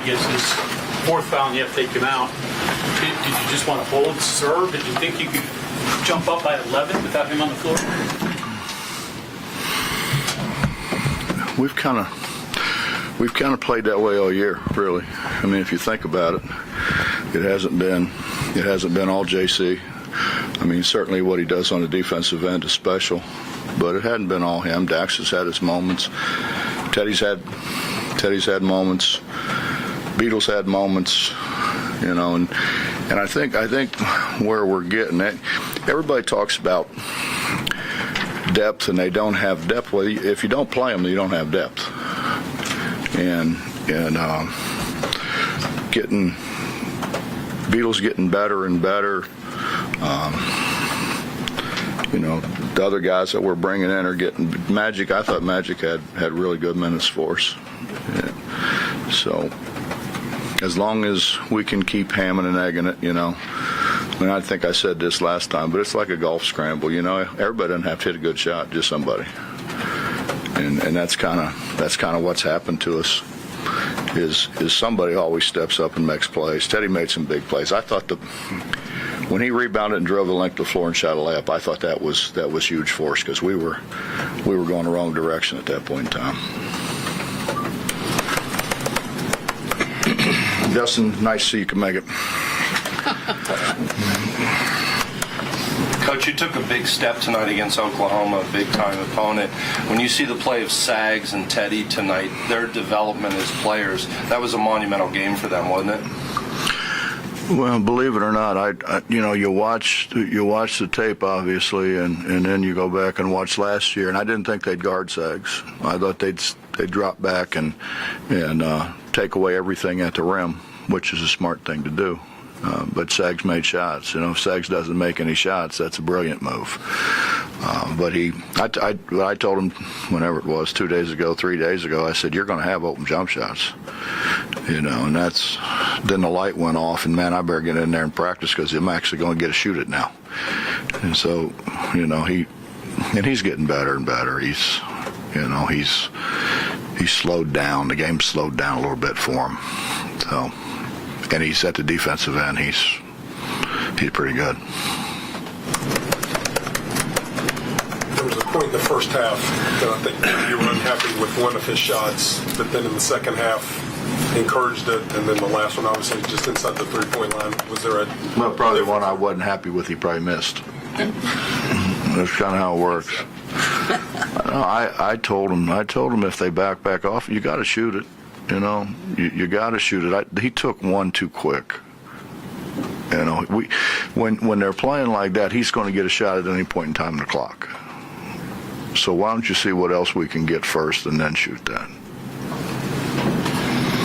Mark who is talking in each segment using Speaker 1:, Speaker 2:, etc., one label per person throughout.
Speaker 1: gets his fourth foul and you have to take him out. Did you just want to hold, serve? Did you think you could jump up by 11 without him on the floor?
Speaker 2: We've kind of played that way all year, really. I mean, if you think about it, it hasn't been all JC. I mean, certainly what he does on the defensive end is special, but it hadn't been all him. Dax has had his moments. Teddy's had moments. Beatles had moments, you know, and I think where we're getting at, everybody talks about depth and they don't have depth. Well, if you don't play them, you don't have depth. And Beatles getting better and better. You know, the other guys that we're bringing in are getting Magic. I thought Magic had really good minutes for us. Yeah. So as long as we can keep hamming and egging it, you know. I mean, I think I said this last time, but it's like a golf scramble. You know, everybody doesn't have to hit a good shot, just somebody. And that's kind of what's happened to us. Is somebody always steps up and makes plays. Teddy made some big plays. I thought when he rebounded and drove the length of the floor and shot a layup, I thought that was huge for us because we were going the wrong direction at that point in time. Justin, nice to see you can make it.
Speaker 3: Coach, you took a big step tonight against Oklahoma, a big-time opponent. When you see the play of Sags and Teddy tonight, their development as players, that was a monumental game for them, wasn't it?
Speaker 2: Well, believe it or not, you watch the tape obviously, and then you go back and watch last year, and I didn't think they'd guard Sags. I thought they'd drop back and take away everything at the rim, which is a smart thing to do. But Sags made shots. You know, if Sags doesn't make any shots, that's a brilliant move. But I told him whenever it was, 2 days ago, 3 days ago, I said, you're going to have open jump shots. You know, and then the light went off, and man, I better get in there and practice because I'm actually going to get to shoot it now. And so, you know, he's getting better and better. He's slowed down. The game slowed down a little bit for him. So. And he's at the defensive end. He's pretty good.
Speaker 4: There was a point in the first half that I think you were unhappy with one of his shots, but then in the second half encouraged it, and then the last one obviously just inside the three-point line. Was there
Speaker 2: Well, probably the one I wasn't happy with. He probably missed. That's kind of how it works. I told him if they back off, you got to shoot it. You know, you got to shoot it. He took one too quick. You know, when they're playing like that, he's going to get a shot at any point in time in the clock. So why don't you see what else we can get first and then shoot that?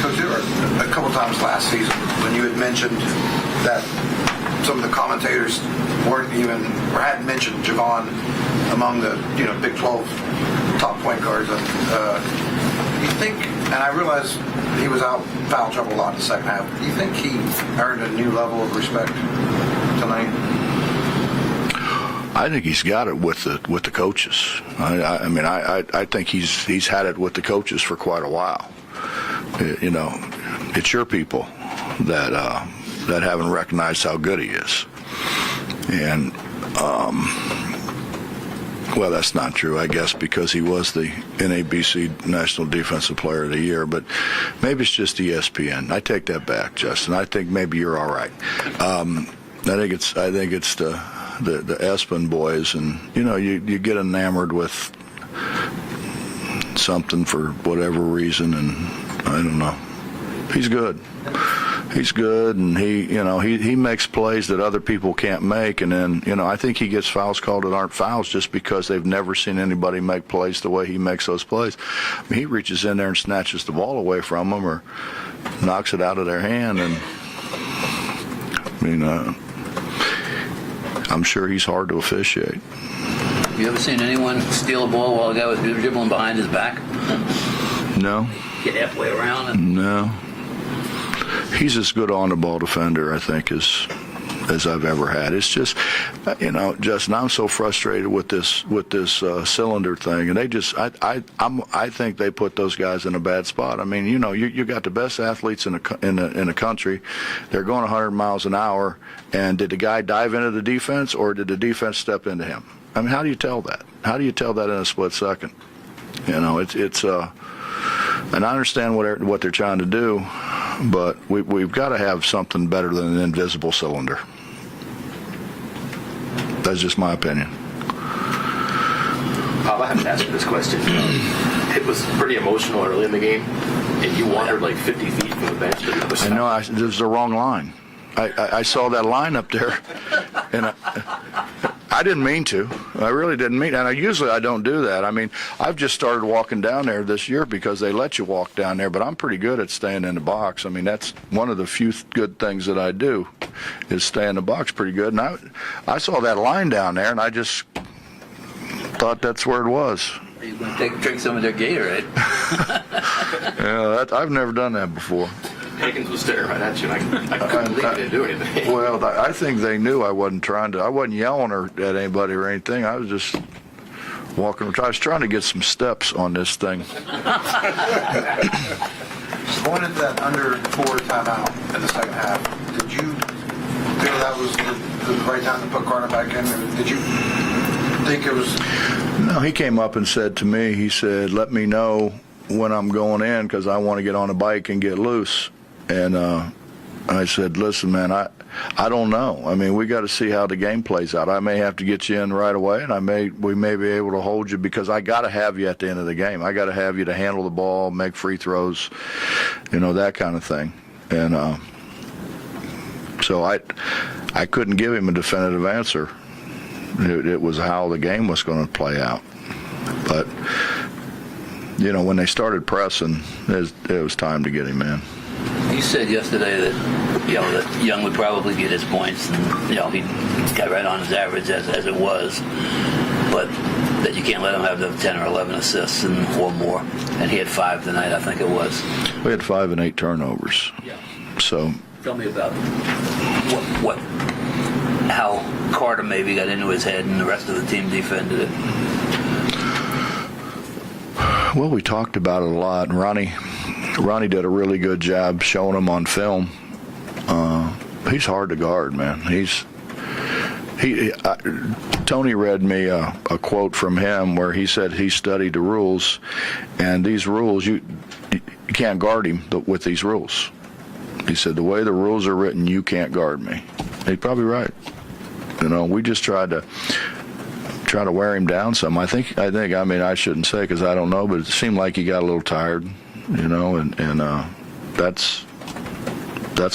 Speaker 5: Coach, there were a couple times last season when you had mentioned that some of the commentators hadn't mentioned Javon among the Big 12 top point guards. You think, and I realize he was out foul trouble a lot in the second half, do you think he earned a new level of respect tonight?
Speaker 2: I think he's got it with the coaches. I think he's had it with the coaches for quite a while. You know, it's your people that haven't recognized how good he is. And well, that's not true, I guess, because he was the NABC National Defensive Player of the Year, but maybe it's just ESPN. I take that back, Justin. I think maybe you're all right. I think it's the Espen boys, and you get enamored with something for whatever reason, and I don't know. He's good. He's good, and he makes plays that other people can't make, and then I think he gets fouls called that aren't fouls just because they've never seen anybody make plays the way he makes those plays. I mean, he reaches in there and snatches the ball away from them or knocks it out of their hand, and I'm sure he's hard to officiate.
Speaker 6: You ever seen anyone steal a ball while a guy was dribbling behind his back?
Speaker 2: No.
Speaker 6: Get halfway around?
Speaker 2: No. He's as good on the ball defender, I think, as as I've ever had. It's just, Justin, I'm so frustrated with this cylinder thing, and they just, I think they put those guys in a bad spot. I mean, you got the best athletes in the country. They're going 100 miles an hour, and did the guy dive into the defense, or did the defense step into him? I mean, how do you tell that? How do you tell that in a split second? It's and I understand what they're trying to do, but we've got to have something better than an invisible cylinder. That's just my opinion.
Speaker 7: I have to ask you this question. It was pretty emotional early in the game, and you wandered like 50 feet from the bench.
Speaker 2: I know, this is the wrong line. I saw that line up there, and I didn't mean to. I really didn't mean, and usually I don't do that. I mean, I've just started walking down there this year because they let you walk down there, but I'm pretty good at staying in the box. I mean, that's one of the few good things that I do is stay in the box pretty good. And I saw that line down there, and I just thought that's where it was.
Speaker 6: Are you going to drink some of their Gatorade?
Speaker 2: Yeah, I've never done that before.
Speaker 7: Huggins was staring right at you, and I couldn't believe you didn't do anything.
Speaker 2: Well, I think they knew I wasn't yelling at anybody or anything. I was just walking. I was trying to get some steps on this thing.
Speaker 5: Going into that under 4 timeout in the second half, did you feel that was the right time to put Carter back in? Or did you think it was?
Speaker 2: No, he came up and said to me, he said, let me know when I'm going in because I want to get on a bike and get loose. And I said, listen, man, I don't know. I mean, we got to see how the game plays out. I may have to get you in right away, and we may be able to hold you because I got to have you at the end of the game. I got to have you to handle the ball, make free throws, that kind of thing. And so I couldn't give him a definitive answer. It was how the game was going to play out. But, when they started pressing, it was time to get him in.
Speaker 6: You said yesterday that that Young would probably get his points, and he got right on his average as it was, but that you can't let him have the 10 or 11 assists or more. And he had 5 tonight, I think it was.
Speaker 2: We had 5 and 8 turnovers.
Speaker 6: Yeah.
Speaker 2: So
Speaker 6: tell me about how Carter maybe got into his head and the rest of the team defended it.
Speaker 2: Well, we talked about it a lot, and Ronnie did a really good job showing him on film. He's hard to guard, man. Tony read me a quote from him where he said he studied the rules, and these rules you can't guard him with these rules. He said the way the rules are written, you can't guard me. He's probably right. We just tried to wear him down some. I think. I mean, I shouldn't say because I don't know, but it seemed like he got a little tired, and that's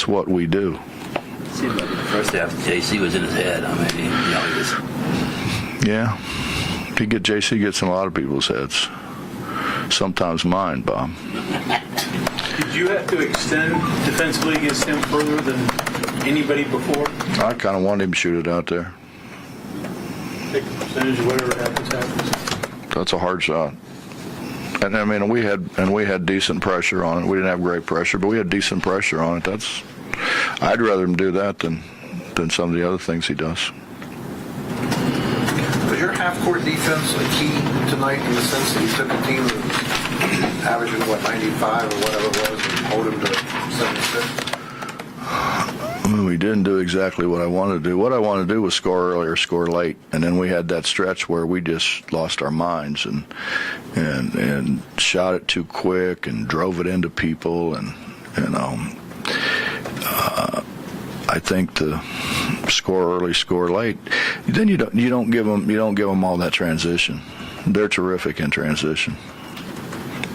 Speaker 2: what we do.
Speaker 6: It seemed like in the first half, JC was in his head. I mean, he was.
Speaker 2: Yeah, JC gets in a lot of people's heads. Sometimes mine, Bob.
Speaker 1: Did you have to extend defensively against him further than anybody before?
Speaker 2: I kind of wanted him to shoot it out there.
Speaker 1: Take the percentage of whatever happens.
Speaker 2: That's a hard shot. And I mean, we had decent pressure on it. We didn't have great pressure, but we had decent pressure on it. I'd rather him do that than some of the other things he does.
Speaker 5: Was your half-court defense a key tonight in the sense that you took a team averaging 95 or whatever it was and hold them to 76?
Speaker 2: We didn't do exactly what I wanted to do. What I wanted to do was score early or score late, and then we had that stretch where we just lost our minds and shot it too quick and drove it into people, and I think to score early, score late, then you don't give them all that transition. They're terrific in transition.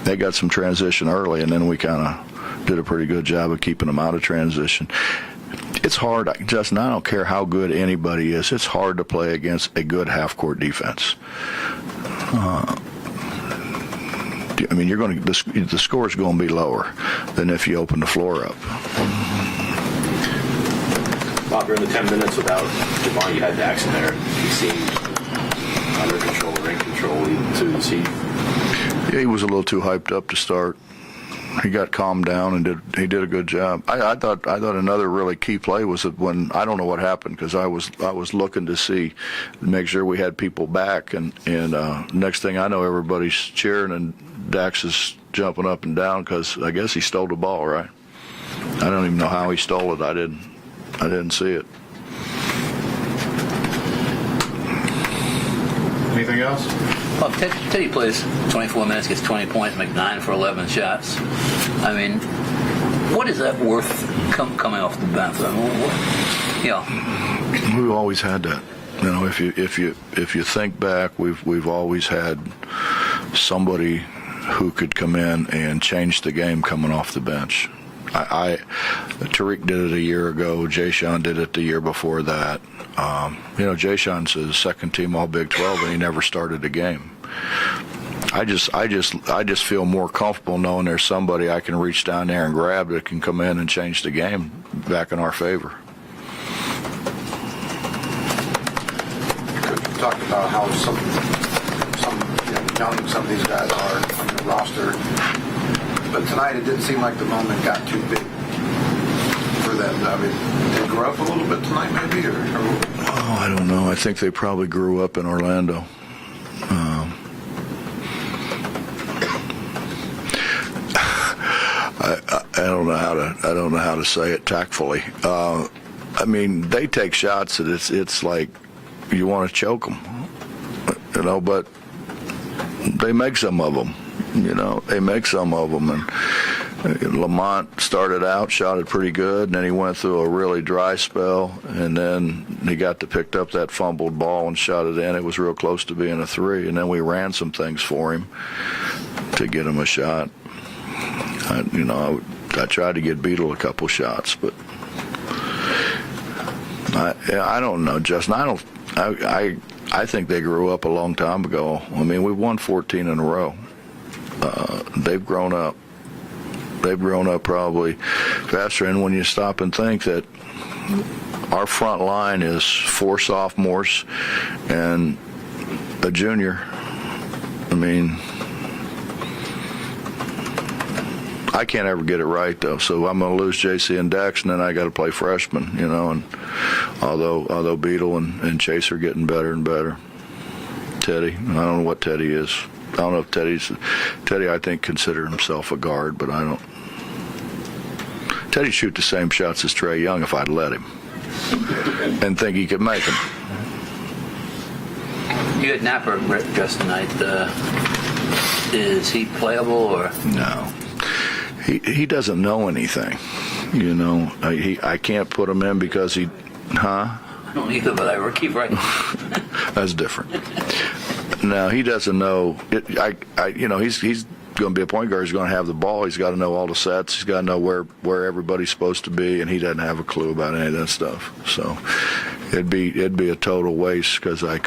Speaker 2: They got some transition early, and then we kind of did a pretty good job of keeping them out of transition. It's hard, Justin. I don't care how good anybody is. It's hard to play against a good half-court defense. I mean, the score's going to be lower than if you open the floor up.
Speaker 7: Bob, during the 10 minutes without Javon, you had Dax in there. He seemed under control, or in control, even to see.
Speaker 2: Yeah, he was a little too hyped up to start. he got calmed down and he did a good job. I thought another really key play was that when I don't know what happened because I was looking to make sure we had people back and next thing I know everybody's cheering and Dax is jumping up and down because I guess he stole the ball, right? I don't even know how he stole it. I didn't see it.
Speaker 8: Anything else?
Speaker 6: Well, Teddy plays 24 minutes, gets 20 points, makes 9 for 11 shots. I mean, what is that worth coming off the bench? I mean,
Speaker 2: We've always had that. You know, if you think back, we've always had somebody who could come in and change the game coming off the bench. Tariq did it a year ago. Jay-Sean did it the year before that. Jay-Sean's a second team All Big 12, and he never started a game. I just feel more comfortable knowing there's somebody I can reach down there and grab that can come in and change the game back in our favor.
Speaker 5: Coach, you talked about how some young some of these guys are on the roster, but tonight it didn't seem like the moment got too big for them. I mean, they grew up a little bit tonight, maybe, or
Speaker 2: Oh, I don't know. I think they probably grew up in Orlando. I don't know how to say it tactfully. I mean, they take shots that it's like you want to choke them, but they make some of them. They make some of them, and Lamont started out, shot it pretty good, and then he went through a really dry spell, and then he picked up that fumbled ball and shot it in. It was real close to being a 3, and then we ran some things for him to get him a shot. I tried to get Beetle a couple shots, but I don't know, Justin. I think they grew up a long time ago. I mean, we've won 14 in a row. They've grown up. They've grown up probably faster. And when you stop and think that our front line is 4 sophomores and a junior, I mean, I can't ever get it right though. So I'm going to lose JC and Dax, and then I got to play freshmen, And although Beetle and Chase are getting better and better, Teddy, I don't know what Teddy is. I don't know if Teddy, I think, consider himself a guard, but I don't. Teddy'd shoot the same shots as Trey Young if I'd let him and think he could make them.
Speaker 6: you had Napper just tonight. Is he playable or?
Speaker 2: No. He doesn't know anything. I can't put him in because he,
Speaker 6: I don't either, but I keep right.
Speaker 2: That's different. No, he doesn't know. He's going to be a point guard. He's going to have the ball. He's got to know all the sets. He's got to know where everybody's supposed to be, and he doesn't have a clue about any of that stuff. So it'd be a total waste because we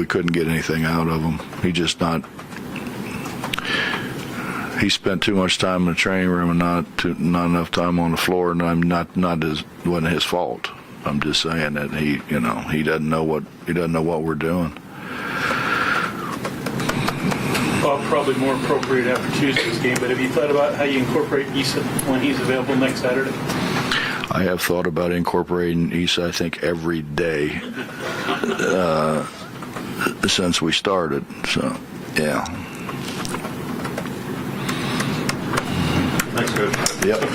Speaker 2: couldn't get anything out of him. He spent too much time in the training room and not enough time on the floor, and wasn't his fault. I'm just saying that he doesn't know what we're doing.
Speaker 1: Well, probably more appropriate after Tuesday's game, but have you thought about how you incorporate Issa when he's available next Saturday?
Speaker 2: I have thought about incorporating Issa, I think, every day since we started. So, yeah.
Speaker 8: Thanks, Coach.
Speaker 2: Yep.